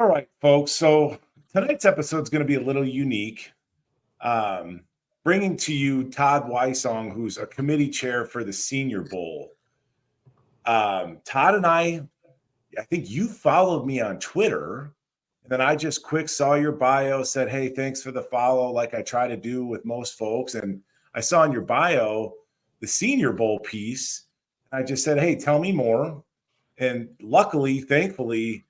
All right, folks. So tonight's episode is going to be a little unique. Bringing to you Todd Wysong, who's a committee chair for the Senior Bowl. Todd and I think you followed me on Twitter, and then I just quick saw your bio, said, "Hey, thanks for the follow," like I try to do with most folks. And I saw in your bio the Senior Bowl piece. I just said, "Hey, tell me more." And luckily, thankfully,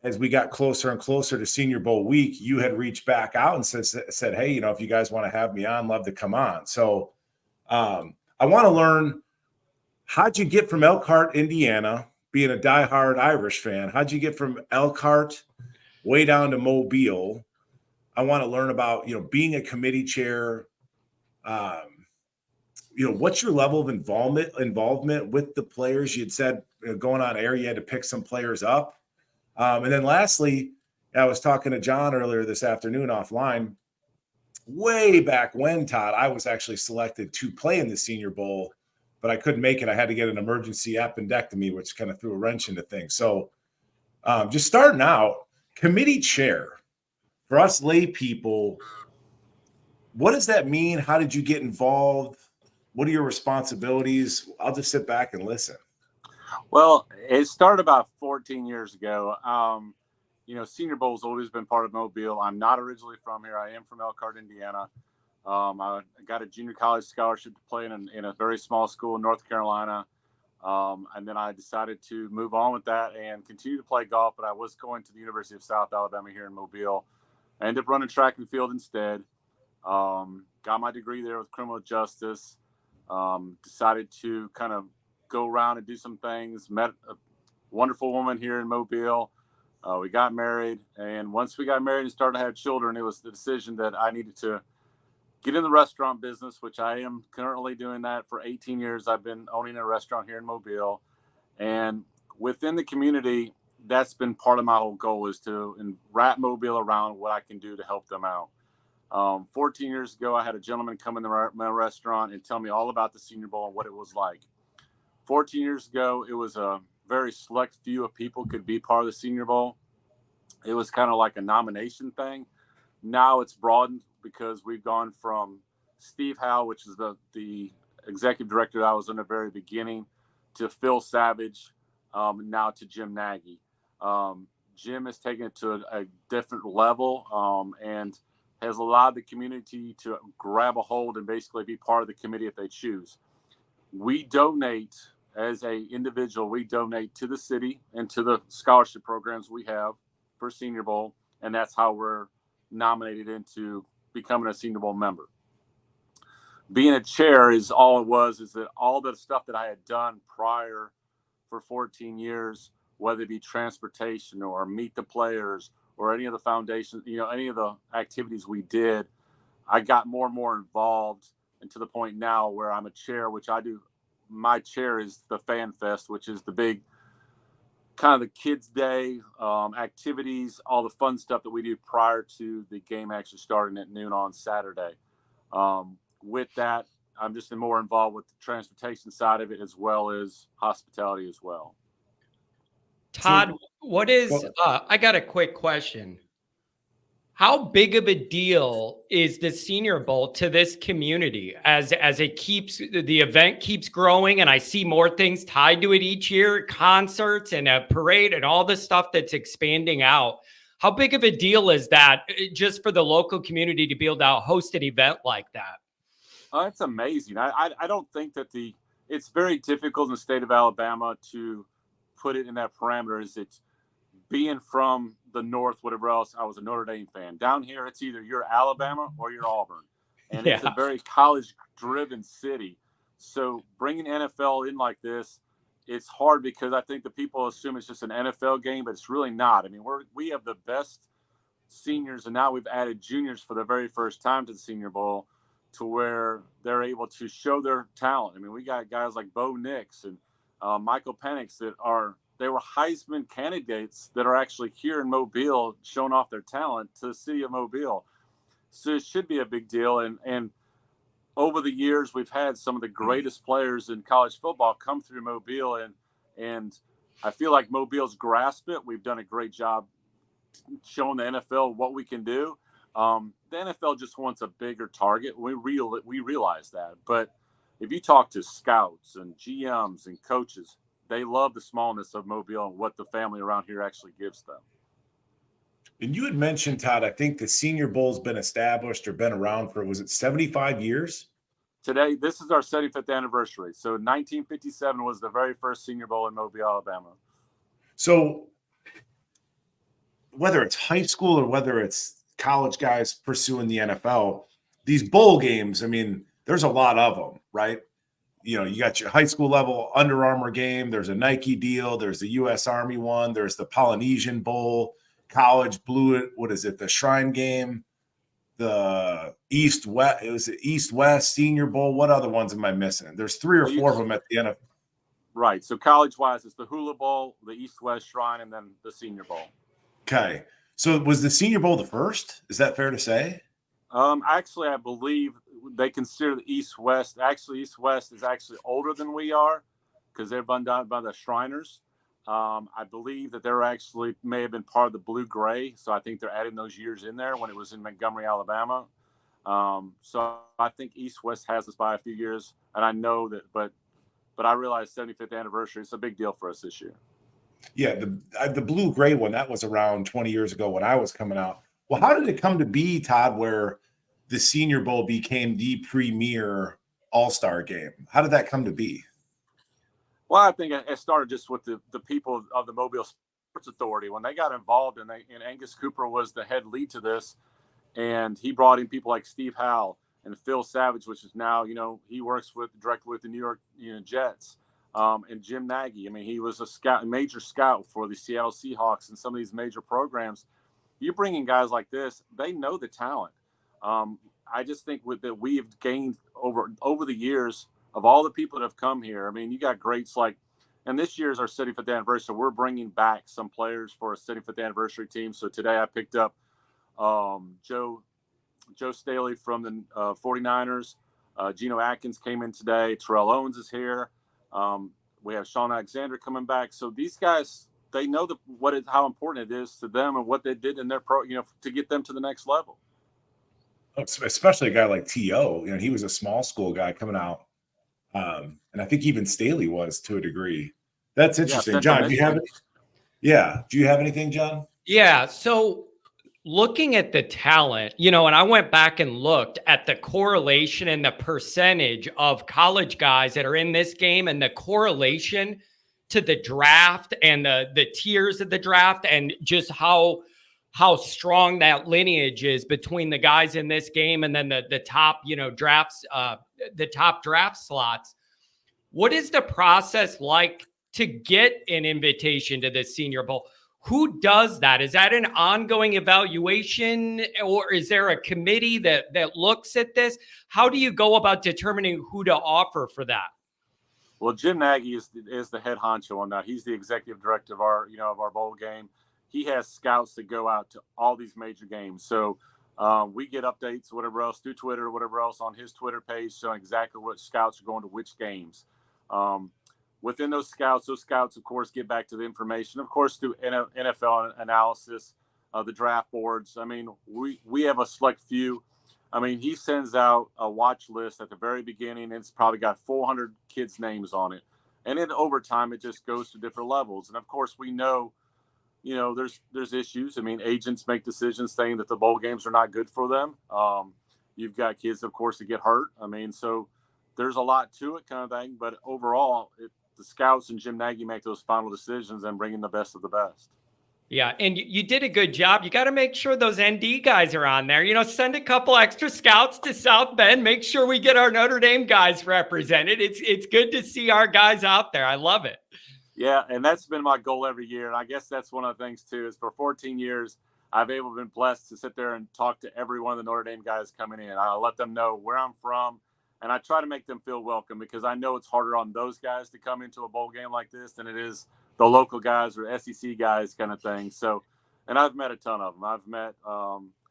as we got closer and closer to Senior Bowl week, you had reached back out and said, "Hey, if you guys want to have me on, love to come on." So I want to learn, how'd you get from Elkhart, Indiana, being a diehard Irish fan? How'd you get from Elkhart way down to Mobile? I want to learn about, being a committee chair. What's your level of involvement with the players? You'd said, going on air, you had to pick some players up. And then lastly, I was talking to John earlier this afternoon offline. Way back when, Todd, I was actually selected to play in the Senior Bowl, but I couldn't make it. I had to get an emergency appendectomy, which kind of threw a wrench into things. So just starting out, committee chair, for us lay people, what does that mean? How did you get involved? What are your responsibilities? I'll just sit back and listen. Well, it started about 14 years ago. Senior Bowl's always been part of Mobile. I'm not originally from here. I am from Elkhart, Indiana. I got a junior college scholarship to play in a very small school in North Carolina. And then I decided to move on with that and continue to play golf. But I was going to the University of South Alabama here in Mobile. I ended up running track and field instead. Got my degree there with criminal justice. Decided to kind of go around and do some things. Met a wonderful woman here in Mobile. We got married, and once we got married and started to have children, it was the decision that I needed to get in the restaurant business, which I am currently doing that for 18 years. I've been owning a restaurant here in Mobile, and within the community, that's been part of my whole goal, is to wrap Mobile around what I can do to help them out. 14 years ago, I had a gentleman come in my restaurant and tell me all about the Senior Bowl and what it was like. 14 years ago, it was a very select few of people could be part of the Senior Bowl. It was kind of like a nomination thing. Now it's broadened because we've gone from Steve Howe, which is the executive director that I was in the very beginning, to Phil Savage, now to Jim Nagy. Jim has taken it to a different level and has allowed the community to grab a hold and basically be part of the committee if they choose. We donate, as an individual, we donate to the city and to the scholarship programs we have for Senior Bowl, and that's how we're nominated into becoming a Senior Bowl member. Being a chair is that all the stuff that I had done prior for 14 years, whether it be transportation or meet the players or any of the foundations, any of the activities we did, I got more and more involved, and to the point now where I'm a chair, which I do. My chair is the Fan Fest, which is the big kind of the kids' day activities, all the fun stuff that we do prior to the game actually starting at noon on Saturday. With that, I'm just more involved with the transportation side of it as well as hospitality as well. Todd, I got a quick question. How big of a deal is the Senior Bowl to this community as the event keeps growing, and I see more things tied to it each year, concerts and a parade and all the stuff that's expanding out? How big of a deal is that just for the local community to be able to host an event like that? It's amazing. I don't think that it's very difficult in the state of Alabama to put it in that parameter. Is it being from the North, whatever else? I was a Notre Dame fan. Down here, it's either you're Alabama or you're Auburn. And It's a very college-driven city. So bringing NFL in like this, it's hard because I think the people assume it's just an NFL game, but it's really not. I mean, we have the best seniors, and now we've added juniors for the very first time to the Senior Bowl, to where they're able to show their talent. I mean, we got guys like Bo Nix and Michael Penix they were Heisman candidates that are actually here in Mobile showing off their talent to the city of Mobile. So it should be a big deal. And over the years, we've had some of the greatest players in college football come through Mobile. And I feel like Mobile's grasped it. We've done a great job showing the NFL what we can do. The NFL just wants a bigger target. We realize that. But if you talk to scouts and GMs and coaches, they love the smallness of Mobile and what the family around here actually gives them. And you had mentioned, Todd, I think the Senior Bowl's been established or been around for, was it 75 years? Today, this is our 75th anniversary. So 1957 was the very first Senior Bowl in Mobile, Alabama. So whether it's high school or whether it's college guys pursuing the NFL, these bowl games, I mean, there's a lot of them, right? You know, you got your high school level Under Armour game. There's a Nike deal. There's the U.S. Army one. There's the Polynesian Bowl. College Blue, what is it? The Shrine Game, the East-West. It was the East-West Senior Bowl. What other ones am I missing? There's 3 or 4 of them at the end of. Right. So college-wise, it's the Hula Bowl, the East-West Shrine, and then the Senior Bowl. Okay. So was the Senior Bowl the first? Is that fair to say? Actually, I believe they consider the East-West. Actually, East-West is actually older than we are because they're done by the Shriners. I believe that they're actually may have been part of the Blue-Gray. So I think they're adding those years in there when it was in Montgomery, Alabama. So I think East-West has us by a few years. And I know that, but I realize 75th anniversary, it's a big deal for us this year. Yeah, the Blue-Gray one, that was around 20 years ago when I was coming out. Well, how did it come to be, Todd, where the Senior Bowl became the premier all-star game? How did that come to be? Well, I think it started just with the people of the Mobile Sports Authority. When they got involved, and Angus Cooper was the head lead to this, and he brought in people like Steve Howe and Phil Savage, which is now, he works directly with the New York Jets, and Jim Nagy. I mean, he was a major scout for the Seattle Seahawks and some of these major programs. You bring in guys like this, they know the talent. I just think that we've gained over the years of all the people that have come here. I mean, you got greats like, and this year is our 75th anniversary, so we're bringing back some players for a 75th anniversary team. So today I picked up Joe Staley from the 49ers. Geno Atkins came in today. Terrell Owens is here. We have Sean Alexander coming back. So these guys, they know how important it is to them and what they did in their to get them to the next level. Especially a guy like T.O. He was a small school guy coming out. And I think even Staley was to a degree. That's interesting. John, do you have it? Yeah. Do you have anything, John? Yeah. So looking at the talent, and I went back and looked at the correlation and the percentage of college guys that are in this game and the correlation to the draft and the tiers of the draft and just how strong that lineage is between the guys in this game and then the top, drafts, the top draft slots. What is the process like to get an invitation to the Senior Bowl? Who does that? Is that an ongoing evaluation, or is there a committee that looks at this? How do you go about determining who to offer for that? Well, Jim Nagy is the head honcho on that. He's the executive director of our bowl game. He has scouts that go out to all these major games. So we get updates, whatever else, through Twitter, whatever else on his Twitter page showing exactly what scouts are going to which games. Within those scouts, of course, get back to the information, of course, through NFL analysis, the draft boards. I mean, we have a select few. I mean, he sends out a watch list at the very beginning. It's probably got 400 kids' names on it. And then over time, it just goes to different levels. And, of course, we know, there's issues. I mean, agents make decisions saying that the bowl games are not good for them. You've got kids, of course, that get hurt. I mean, so there's a lot to it kind of thing. But overall, the scouts and Jim Nagy make those final decisions and bring in the best of the best. Yeah, and you did a good job. You got to make sure those ND guys are on there. Send a couple extra scouts to South Bend. Make sure we get our Notre Dame guys represented. It's good to see our guys out there. I love it. Yeah, and that's been my goal every year. And I guess that's one of the things, too, is for 14 years, I've been blessed to sit there and talk to every one of the Notre Dame guys coming in. I let them know where I'm from, and I try to make them feel welcome because I know it's harder on those guys to come into a bowl game like this than it is the local guys or SEC guys kind of thing. So, and I've met a ton of them. I've met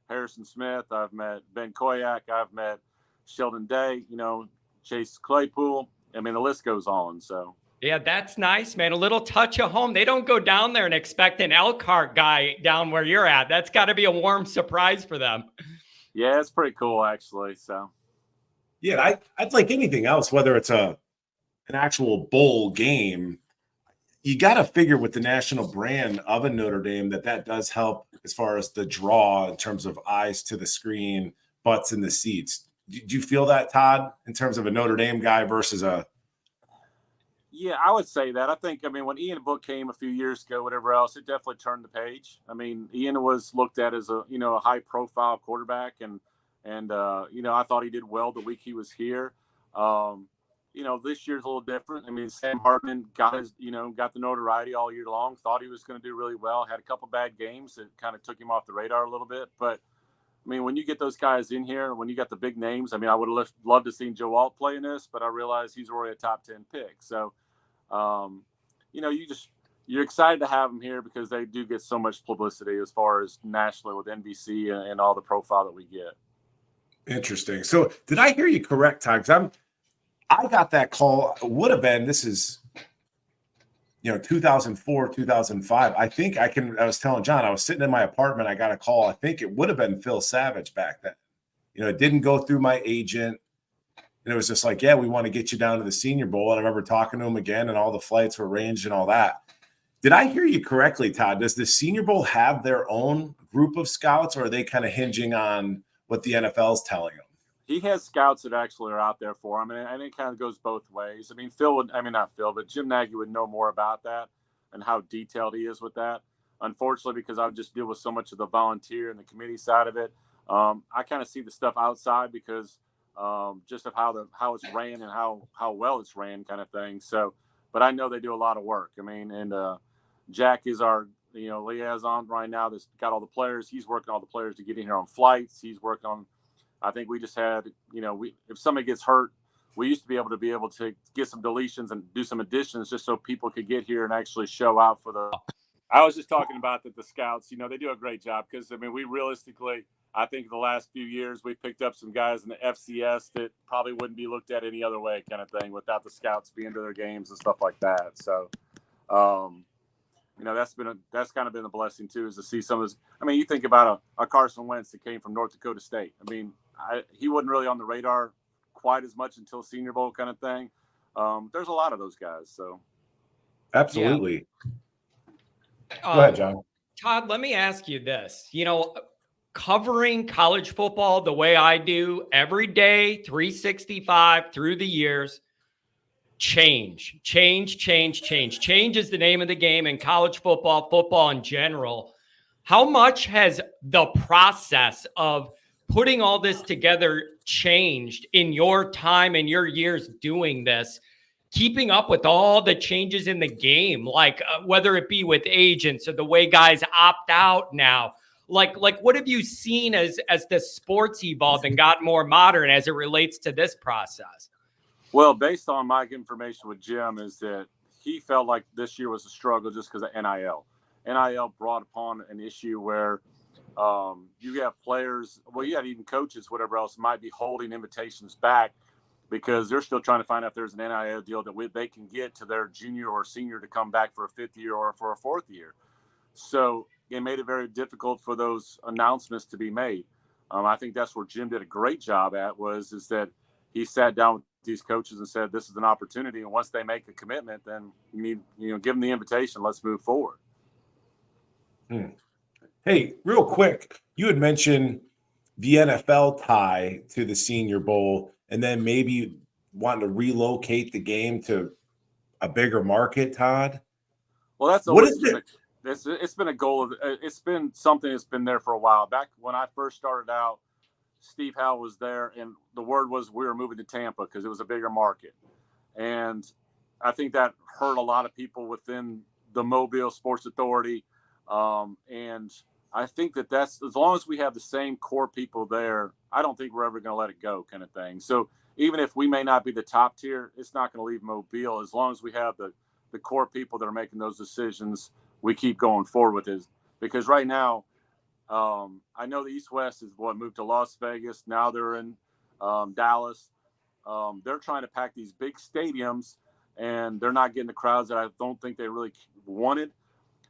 Harrison Smith. I've met Ben Koyak. I've met Sheldon Day, Chase Claypool. I mean, the list goes on. So, Yeah, that's nice, man. A little touch of home. They don't go down there and expect an Elkhart guy down where you're at. That's got to be a warm surprise for them. Yeah, it's pretty cool actually. So Yeah, I'd like anything else, whether it's an actual bowl game. You got to figure with the national brand of a Notre Dame that does help as far as the draw in terms of eyes to the screen, butts in the seats. Do you feel that, Todd, in terms of a Notre Dame guy versus a? yeah, I would say that. I mean, when Ian Book came a few years ago, whatever else, it definitely turned the page. I mean, Ian was looked at as a high profile quarterback, and I thought he did well the week he was here. This year's a little different. I mean, Sam Hartman got the notoriety all year long. Thought he was going to do really well. Had a couple bad games that kind of took him off the radar a little bit, but. I mean, when you get those guys in here, when you got the big names, I mean, I would have loved to seen Joe Alt play in this, but I realized he's already a top 10 pick. So, you're excited to have them here because they do get so much publicity as far as nationally with NBC and all the profile that we get. Interesting. So did I hear you correct, Todd? Because I got that call. Would have been, this is 2004, 2005. I think I was telling John, I was sitting in my apartment. I got a call. I think it would have been Phil Savage back then. It didn't go through my agent. And it was just like, yeah, we want to get you down to the Senior Bowl. And I remember talking to him again, and all the flights were arranged and all that. Did I hear you correctly, Todd? Does the Senior Bowl have their own group of scouts, or are they kind of hinging on what the NFL is telling them? He has scouts that actually are out there for him, and it kind of goes both ways. I mean, not Phil, but Jim Nagy would know more about that and how detailed he is with that. Unfortunately, because I just deal with so much of the volunteer and the committee side of it, I kind of see the stuff outside because just of how it's ran and how well it's ran, kind of thing. So, but I know they do a lot of work. I mean, and Jack is our liaison right now that's got all the players. He's working all the players to get in here on flights. He's working on. I think we just had, if somebody gets hurt, we used to be able to get some deletions and do some additions just so people could get here and actually show out for the. I was just talking about that the scouts, they do a great job because, I mean, we realistically, I think the last few years we picked up some guys in the FCS that probably wouldn't be looked at any other way, kind of thing, without the scouts being to their games and stuff like that. So, that's kind of been a blessing too, is to see some of this. I mean, you think about a Carson Wentz that came from North Dakota State. I mean, he wasn't really on the radar quite as much until Senior Bowl, kind of thing. There's a lot of those guys. So, absolutely. Go ahead, John. Todd, let me ask you this. Covering college football the way I do every day, 365 through the years. Change is the name of the game in college football in general. How much has the process of putting all this together changed in your time and your years doing this, keeping up with all the changes in the game, like whether it be with agents or the way guys opt out now? Like what have you seen as the sports evolved and got more modern as it relates to this process? Well, based on my information with Jim, is that he felt like this year was a struggle just because of NIL. NIL brought upon an issue where you have players, you had even coaches, whatever else, might be holding invitations back because they're still trying to find out if there's an NIL deal that they can get to their junior or senior to come back for a fifth year or for a fourth year. So it made it very difficult for those announcements to be made. I think that's where Jim did a great job at is that he sat down with these coaches and said, this is an opportunity. And once they make a commitment, then you need, give them the invitation. Let's move forward. Hey, real quick, you had mentioned the NFL tie to the Senior Bowl and then maybe wanting to relocate the game to a bigger market, Todd. Well, that's always it's been a goal of, it's been something that's been there for a while. Back when I first started out, Steve Howe was there, and the word was we were moving to Tampa because it was a bigger market. And I think that hurt a lot of people within the Mobile Sports Authority. And I think that's as long as we have the same core people there, I don't think we're ever going to let it go, kind of thing. So even if we may not be the top tier, it's not going to leave Mobile. As long as we have the core people that are making those decisions, we keep going forward with it. Because right now, I know the East West is moved to Las Vegas. Now they're in Dallas. They're trying to pack these big stadiums and they're not getting the crowds that I don't think they really wanted.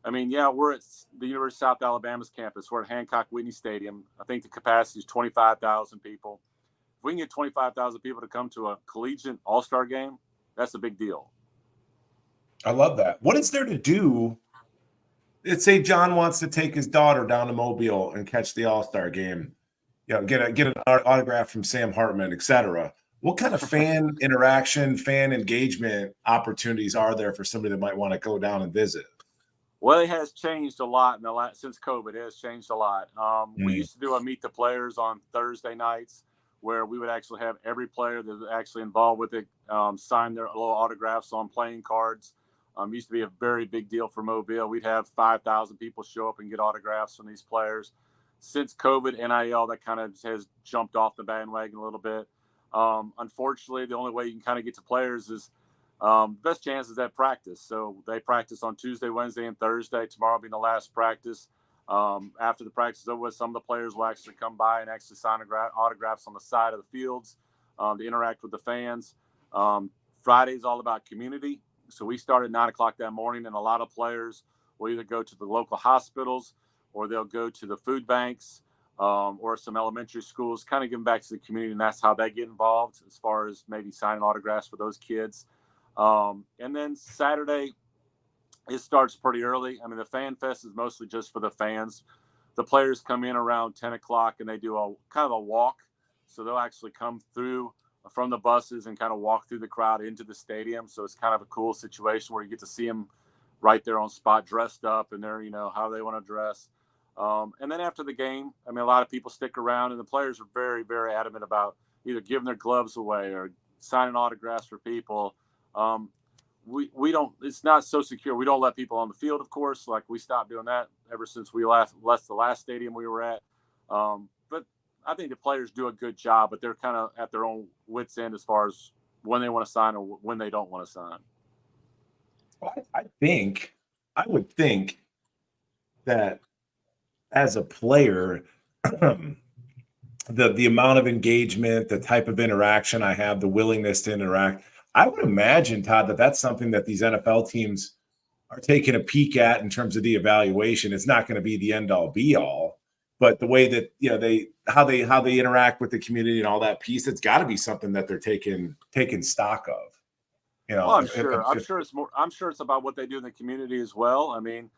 I mean, yeah, we're at the University of South Alabama's campus. We're at Hancock Whitney Stadium. I think the capacity is 25,000 people. If we can get 25,000 people to come to a collegiate all-star game, that's a big deal. I love that. What is there to do? Let's say John wants to take his daughter down to Mobile and catch the all-star game. You know, get an autograph from Sam Hartman, etc. What kind of fan interaction, fan engagement opportunities are there for somebody that might want to go down and visit? Well, it has changed a lot since COVID. It has changed a lot. We used to do a meet the players on Thursday nights, where we would actually have every player that was actually involved with it sign their little autographs on playing cards. Used to be a very big deal for Mobile. We'd have 5,000 people show up and get autographs from these players. Since COVID, NIL, that kind of has jumped off the bandwagon a little bit. Unfortunately, the only way you can kind of get to players is best chance is at practice. So they practice on Tuesday, Wednesday, and Thursday. Tomorrow being the last practice. After the practice is over with, some of the players will actually come by and actually sign autographs on the side of the fields to interact with the fans. Friday is all about community. So we start at 9 o'clock that morning, and a lot of players will either go to the local hospitals or they'll go to the food banks or some elementary schools, kind of giving back to the community, and that's how they get involved as far as maybe signing autographs for those kids. And then Saturday, it starts pretty early. I mean, the Fan Fest is mostly just for the fans. The players come in around 10 o'clock, and they do a kind of a walk. So they'll actually come through from the buses and kind of walk through the crowd into the stadium. So it's kind of a cool situation where you get to see them right there on spot, dressed up, and they're, you know, how they want to dress. And then after the game, I mean, a lot of people stick around, and the players are very, very adamant about either giving their gloves away or signing autographs for people. We don't, it's not so secure. We don't let people on the field, of course. Like, we stopped doing that ever since we left the last stadium we were at. But I think the players do a good job, but they're kind of at their own wits' end as far as when they want to sign or when they don't want to sign. Well, I would think that as a player, the amount of engagement, the type of interaction I have, the willingness to interact, I would imagine, Todd, that that's something that these NFL teams are taking a peek at in terms of the evaluation. It's not going to be the end all be all, but the way that, you know, how they interact with the community and all that piece, it's got to be something that they're taking stock of. You know, well, I'm sure it's about what they do in the community as well. I mean,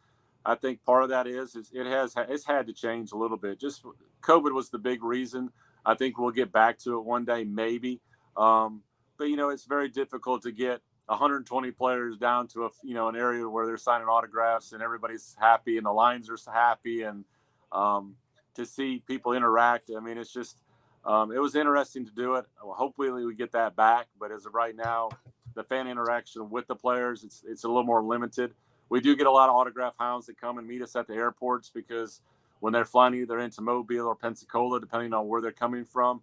I think part of that is it's had to change a little bit. Just COVID was the big reason. I think we'll get back to it one day, maybe. But, you know, it's very difficult to get 120 players down to an area where they're signing autographs and everybody's happy and the lines are happy, and to see people interact. I mean, it's just it was interesting to do it. Hopefully we get that back. But as of right now, the fan interaction with the players, it's a little more limited. We do get a lot of autograph hounds that come and meet us at the airports, because when they're flying either into Mobile or Pensacola, depending on where they're coming from,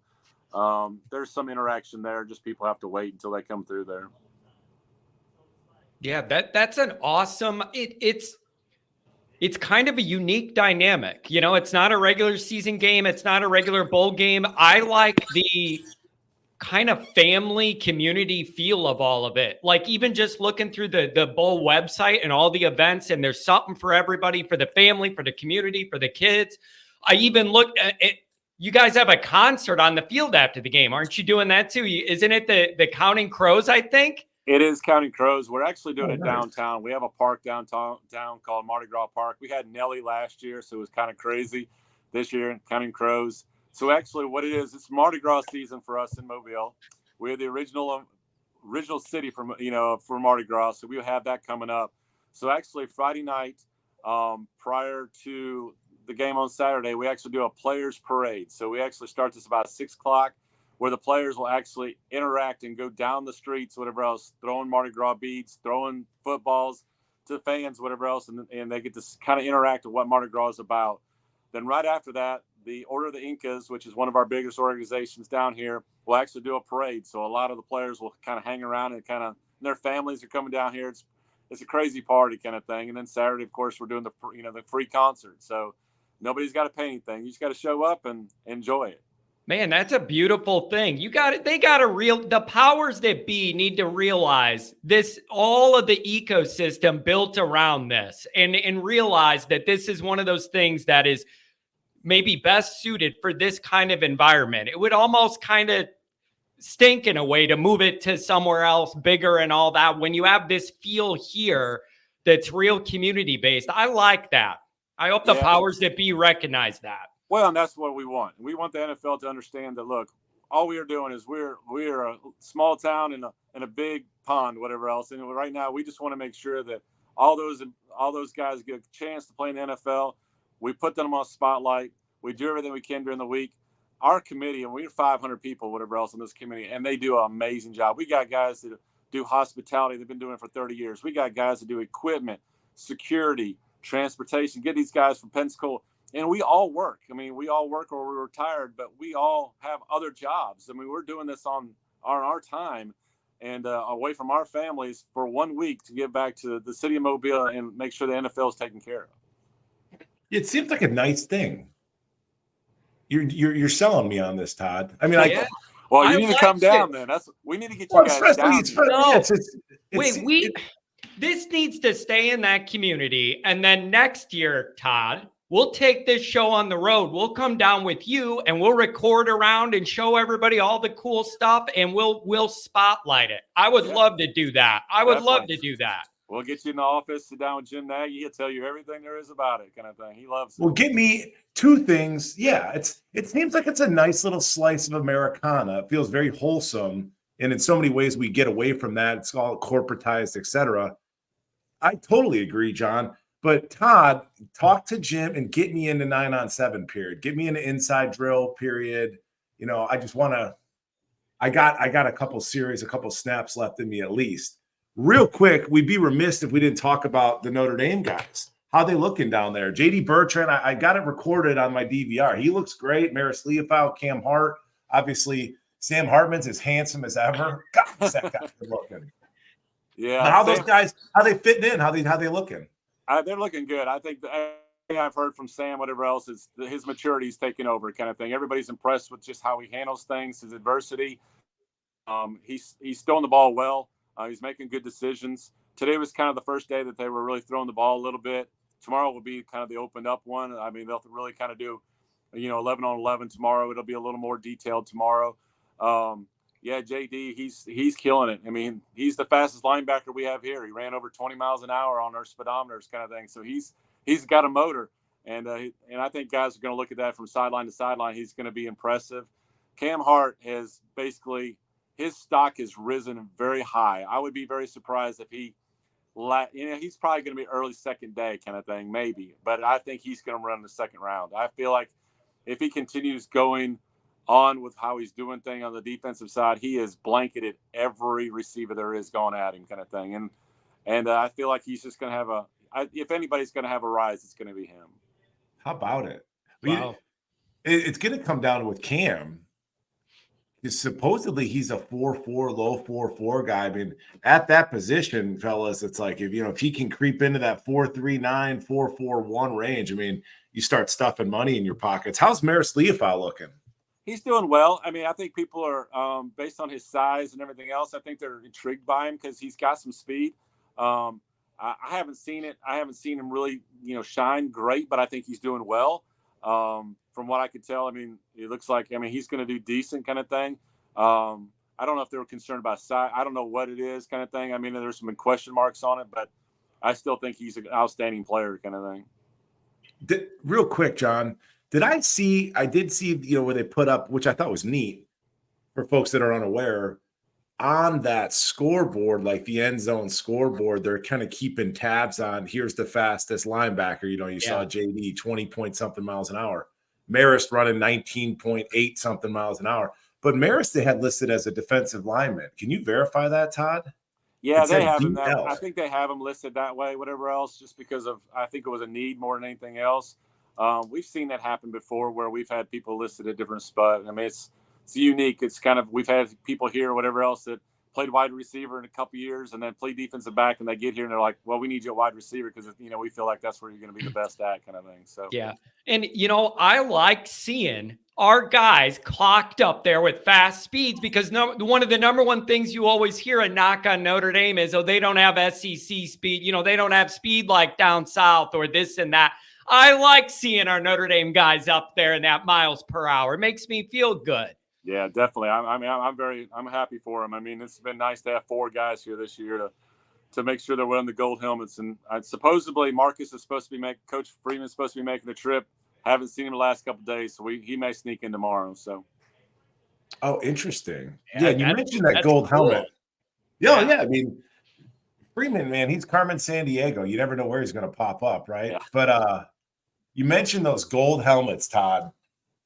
there's some interaction there. Just people have to wait until they come through there. Yeah, that's an awesome. It's kind of a unique dynamic. You know, it's not a regular season game. It's not a regular bowl game. I like the kind of family community feel of all of it. Like, even just looking through the bowl website and all the events, and there's something for everybody, for the family, for the community, for the kids. I even look at it. You guys have a concert on the field after the game. Aren't you doing that too? Isn't it the Counting Crows, I think? It is Counting Crows. We're actually doing it downtown. We have a park downtown called Mardi Gras Park. We had Nelly last year, so it was kind of crazy. This year, Counting Crows. So actually what it is, it's Mardi Gras season for us in Mobile. We're the original city for Mardi Gras. So we'll have that coming up. So actually Friday night, prior to the game on Saturday, we actually do a players parade. So we actually start this about 6 o'clock, where the players will actually interact and go down the streets, whatever else, throwing Mardi Gras beads, throwing footballs to the fans, whatever else, and they get to kind of interact with what Mardi Gras is about. Then right after that, the Order of the Incas, which is one of our biggest organizations down here, will actually do a parade. So a lot of the players will kind of hang around and their families are coming down here. It's a crazy party kind of thing. And then Saturday, of course, we're doing the free concert. So nobody's got to pay anything. You just got to show up and enjoy it. Man, that's a beautiful thing. You got it. They got to the powers that be need to realize this, all of the ecosystem built around this, and realize that this is one of those things that is maybe best suited for this kind of environment. It would almost kind of stink in a way to move it to somewhere else bigger and all that when you have this feel here that's real community based. I like that. I hope the powers that be recognize that. Well, and that's what we want. We want the NFL to understand that, look, all we are doing is we're a small town in a big pond, whatever else. And right now, we just want to make sure that all those guys get a chance to play in the NFL. We put them on a spotlight. We do everything we can during the week. Our committee, and we're 500 people, whatever else in this committee, and they do an amazing job. We got guys that do hospitality. They've been doing it for 30 years. We got guys that do equipment, security, transportation, get these guys from Pensacola. And we all work. I mean, we all work or we're retired, but we all have other jobs. I mean, we're doing this on our time and away from our families for 1 week to give back to the city of Mobile and make sure the NFL is taken care of. It seems like a nice thing. You're selling me on this, Todd. I mean, well, you need to come down then. We need to get you guys down. This needs to stay in that community. And then next year, Todd, we'll take this show on the road. We'll come down with you and we'll record around and show everybody all the cool stuff and we'll spotlight it. I would love to do that. I would love to do that. We'll get you in the office, sit down with Jim Nagy. He'll tell you everything there is about it, kind of thing. He loves it. Well, give me two things. Yeah, it seems like it's a nice little slice of Americana. It feels very wholesome. And in so many ways, we get away from that. It's all corporatized, etc. I totally agree, John. But Todd, talk to Jim and get me into 9-on-7 period. Get me into inside drill period. You know, I just want to. I got a couple snaps left in me at least. Real quick, we'd be remiss if we didn't talk about the Notre Dame guys. How they looking down there? J.D. Bertrand, I got it recorded on my DVR. He looks great. Maris Leofau, Cam Hart. Obviously, Sam Hartman's as handsome as ever. God, that guy's good looking. Yeah. But how those guys, how they fitting in? How they looking? They're looking good. I think I've heard from Sam, whatever else, is his maturity is taking over, kind of thing. Everybody's impressed with just how he handles things, his adversity. He's throwing the ball well. He's making good decisions. Today was kind of the first day that they were really throwing the ball a little bit. Tomorrow will be kind of the opened up one. I mean, they'll really kind of do, 11 on 11 tomorrow. It'll be a little more detailed tomorrow. JD, he's killing it. I mean, he's the fastest linebacker we have here. He ran over 20 miles an hour on our speedometers, kind of thing. So he's got a motor, and I think guys are going to look at that from sideline to sideline. He's going to be impressive. Cam Hart has basically his stock has risen very high. I would be very surprised if he's probably going to be early second day kind of thing, maybe. But I think he's going to run the second round. I feel like if he continues going on with how he's doing things on the defensive side, he has blanketed every receiver there is going at him, kind of thing. And I feel like he's just going to have if anybody's going to have a rise, it's going to be him. How about it? Wow. It's going to come down with Cam. Supposedly he's a 4.4, low 4.4 guy. I mean, at that position, fellas, it's like if he can creep into that 4.39, 4.41 range, I mean, you start stuffing money in your pockets. How's Maris Leofau looking? He's doing well. I mean, I think people are based on his size and everything else. I think they're intrigued by him because he's got some speed. I haven't seen it. I haven't seen him really, shine great, but I think he's doing well. From what I could tell, I mean, it looks like, he's going to do decent kind of thing. I don't know if they were concerned about size. I don't know what it is kind of thing. I mean, there's some question marks on it, but I still think he's an outstanding player kind of thing. Real quick, John, I did see, where they put up, which I thought was neat for folks that are unaware, on that scoreboard, like the end zone scoreboard, they're kind of keeping tabs on, here's the fastest linebacker. You saw JD 20 point something miles an hour. Marist running 19.8 something miles an hour. But Marist they had listed as a defensive lineman. Can you verify that, Todd? Yeah, they have him that. I think they have him listed that way, whatever else, just because I think it was a need more than anything else. We've seen that happen before where we've had people listed at different spots. I mean, it's unique. It's kind of, we've had people here or whatever else that played wide receiver in a couple years and then played defensive back, and they get here and they're like, well, we need you at wide receiver because, we feel like that's where you're going to be the best at, kind of thing. So, yeah. And, I like seeing our guys clocked up there with fast speeds, because one of the number one things you always hear a knock on Notre Dame is, oh, they don't have SEC speed. You know, they don't have speed like down south or this and that. I like seeing our Notre Dame guys up there in that miles per hour. It makes me feel good. Yeah, definitely. I'm happy for them. I mean, it's been nice to have 4 guys here this year to make sure they're wearing the gold helmets. And supposedly Marcus is supposed to be Coach Freeman's supposed to be making the trip. Haven't seen him the last couple of days, so he may sneak in tomorrow. So, oh, interesting. Yeah, you mentioned that cool. gold helmet. Yeah. I mean, Freeman, man, he's Carmen Sandiego. You never know where he's going to pop up, right? Yeah. But you mentioned those gold helmets, Todd.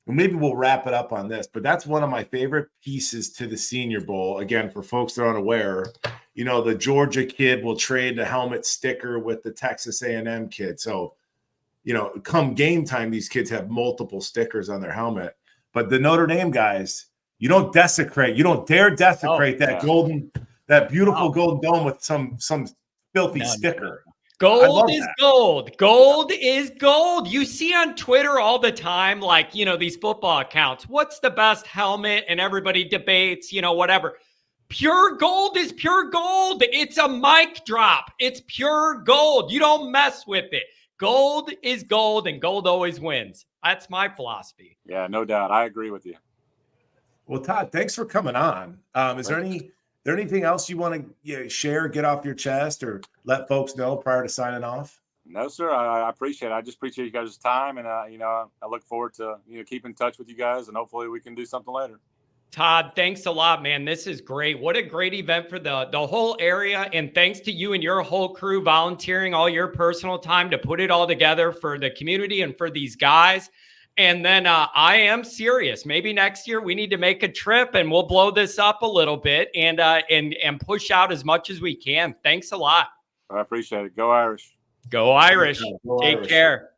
Maybe we'll wrap it up on this, but that's one of my favorite pieces to the Senior Bowl. Again, for folks that are unaware, you know, the Georgia kid will trade the helmet sticker with the Texas A&M kid. So, you know, come game time, these kids have multiple stickers on their helmet. But the Notre Dame guys, you don't dare desecrate that beautiful golden dome with some filthy sticker. Gold is gold. Gold is gold. You see on Twitter all the time, like, you know, these football accounts, what's the best helmet? And everybody debates, you know, whatever. Pure gold is pure gold. It's a mic drop. It's pure gold. You don't mess with it. Gold is gold, and gold always wins. That's my philosophy. Yeah, no doubt. I agree with you. Well, Todd, thanks for coming on. Is there anything else you want to share, get off your chest, or let folks know prior to signing off? No, sir. I appreciate it. I just appreciate you guys' time, and you know, I look forward to keep in touch with you guys, and hopefully we can do something later. Todd, thanks a lot, man. This is great. What a great event for the whole area, and thanks to you and your whole crew volunteering all your personal time to put it all together for the community and for these guys. And then I am serious. Maybe next year we need to make a trip and we'll blow this up a little bit and push out as much as we can. Thanks a lot. I appreciate it. Go Irish. Go Irish. Go Take Irish. care.